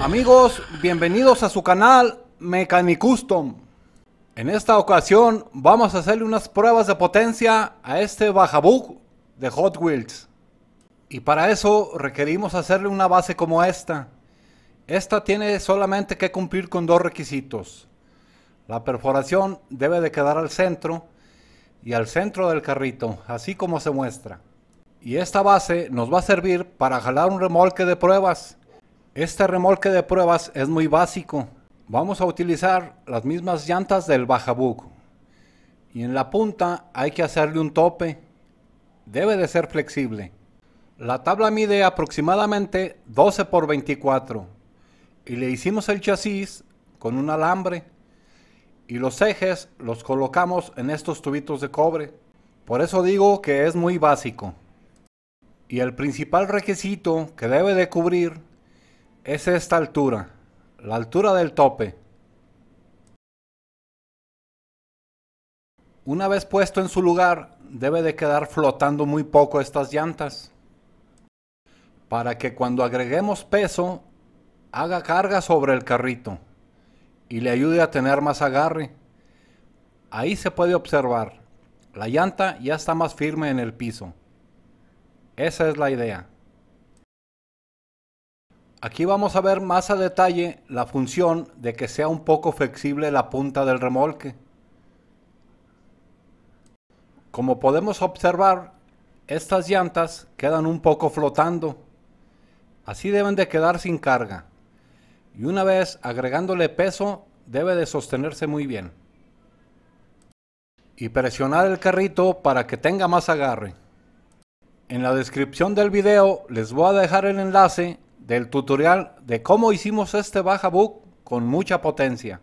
Amigos, bienvenidos a su canal Mecanicustom. En esta ocasión vamos a hacerle unas pruebas de potencia a este Bajabug de Hot Wheels. Y para eso requerimos hacerle una base como esta. Esta tiene solamente que cumplir con dos requisitos. La perforación debe de quedar al centro y al centro del carrito, así como se muestra. Y esta base nos va a servir para jalar un remolque de pruebas. Este remolque de pruebas es muy básico. Vamos a utilizar las mismas llantas del Bajabug. Y en la punta hay que hacerle un tope. Debe de ser flexible. La tabla mide aproximadamente 12 por 24. Y le hicimos el chasis con un alambre. Y los ejes los colocamos en estos tubitos de cobre. Por eso digo que es muy básico. Y el principal requisito que debe de cubrir es esta altura, la altura del tope. Una vez puesto en su lugar, debe de quedar flotando muy poco estas llantas, para que cuando agreguemos peso, haga carga sobre el carrito y le ayude a tener más agarre. Ahí se puede observar, la llanta ya está más firme en el piso. Esa es la idea. Aquí vamos a ver más a detalle la función de que sea un poco flexible la punta del remolque. Como podemos observar, estas llantas quedan un poco flotando. Así deben de quedar sin carga. Y una vez agregándole peso, debe de sostenerse muy bien. Y presionar el carrito para que tenga más agarre. En la descripción del video les voy a dejar el enlace del tutorial de cómo hicimos este Bajabug con mucha potencia.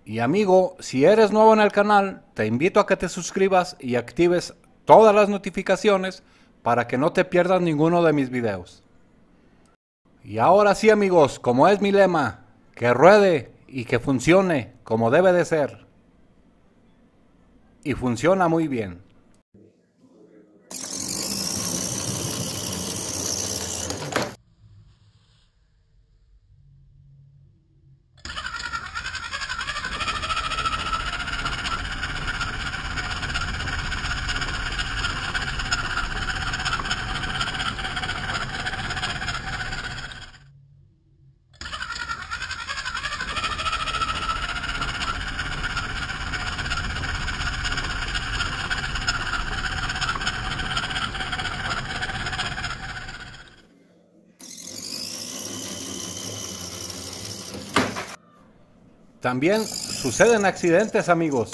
Y amigo, si eres nuevo en el canal, te invito a que te suscribas y actives todas las notificaciones para que no te pierdas ninguno de mis videos. Y ahora sí amigos, como es mi lema, que ruede y que funcione como debe de ser. Y funciona muy bien. También suceden accidentes, amigos.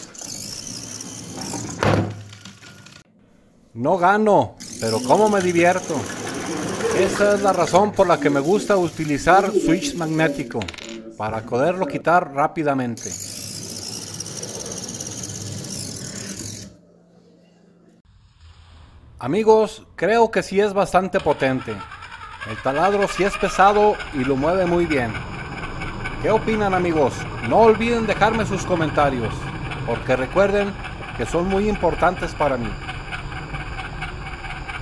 No gano, pero cómo me divierto. Esa es la razón por la que me gusta utilizar switch magnético, para poderlo quitar rápidamente. Amigos, creo que sí es bastante potente. El taladro sí es pesado y lo mueve muy bien. ¿Qué opinan amigos? No olviden dejarme sus comentarios, porque recuerden que son muy importantes para mí.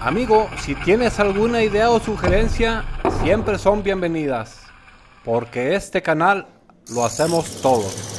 Amigo, si tienes alguna idea o sugerencia, siempre son bienvenidas, porque este canal lo hacemos todos.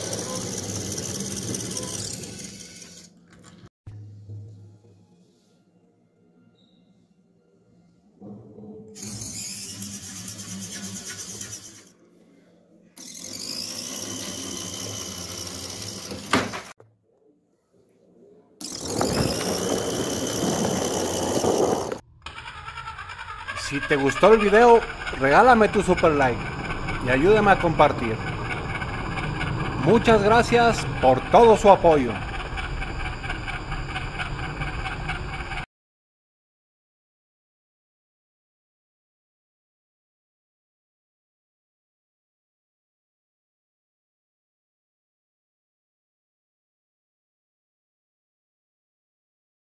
Si te gustó el video, regálame tu super like y ayúdame a compartir. Muchas gracias por todo su apoyo.